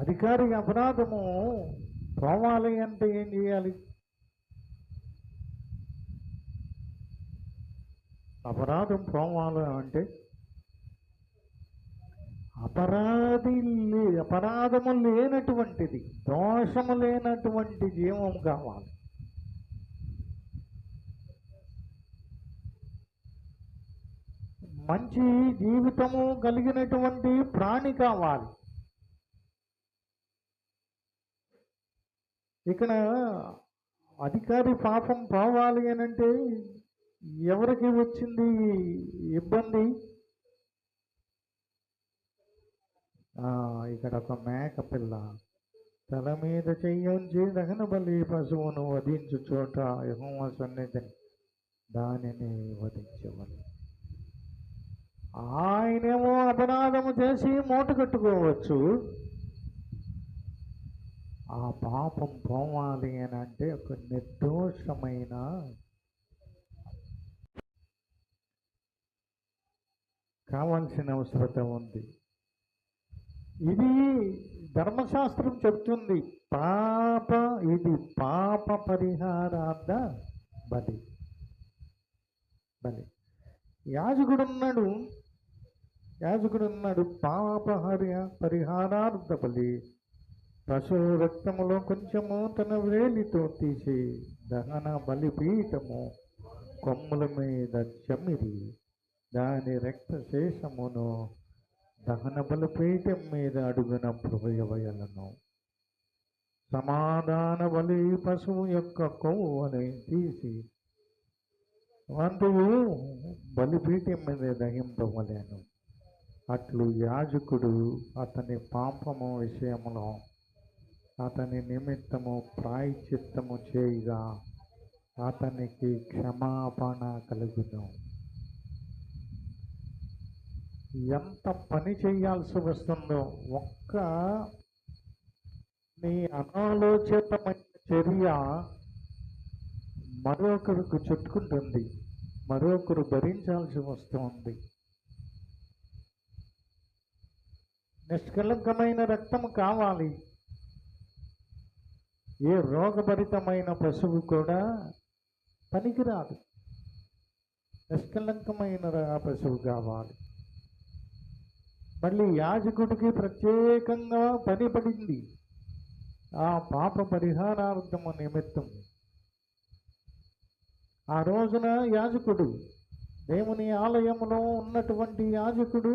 అధికారి అపరాధము పోవాలి అంటే ఏం చేయాలి? అపరాధం పోవాలి అంటే అపరాధము లేనటువంటిది, దోషము లేనటువంటి జీవం కావాలి. మంచి జీవితము కలిగినటువంటి ప్రాణి కావాలి. ఇక్కడ అధికారి పాపం పోవాలి అని అంటే ఎవరికి వచ్చింది ఇబ్బంది? ఇక్కడ ఒక మేక పిల్ల తల మీద చెయ్యించి దహన బలి పశువును వధించు చోట యెహోవా సన్నిధిని దానిని వధించవలెను. ఆయనేమో అపరాధము చేసి మూట కట్టుకోవచ్చు. ఆ పాపం పోవాలి అని అంటే ఒక నిర్దోషమైన కావాల్సిన అవసరం ఉంది. ఇది ధర్మశాస్త్రం చెప్తుంది. ఇది పాప పరిహారార్థ బలి. యాజకుడున్నాడు పాప పరిహారార్థ బలి. పశువు రక్తములో కొంచెము తన వేలితో తీసి దహన బలిపీఠము కొమ్ముల మీద చమిరి దాని రక్తశేషమును దహన బలిపీఠం మీద అడుగున వేయవలెను. సమాధాన బలి పశువు యొక్క కొవ్వుని తీసి వంతువు బలిపీఠం మీద దహింపవలెను. అట్లు యాజకుడు అతని పాపము విషయంలో అతని నిమిత్తము ప్రాయశ్చిత్తము చేయగా అతనికి క్షమాపణ కలుగును. ఎంత పని చేయాల్సి వస్తుందో! ఒక్క నీ అనాలోచితమైన చర్య మరొకరికి చుట్టుకుంటుంది, మరొకరు భరించాల్సి వస్తుంది. నిష్కలంకమైన రక్తం కావాలి. ఏ రోగభరితమైన పశువు కూడా పనికిరాదు. నిష్కలంకమైన పశువు కావాలి. మళ్ళీ యాజకుడికి ప్రత్యేకంగా పని పడింది ఆ పాప పరిహారార్థము నిమిత్తం. ఆ రోజున యాజకుడు, దేవుని ఆలయంలో ఉన్నటువంటి యాజకుడు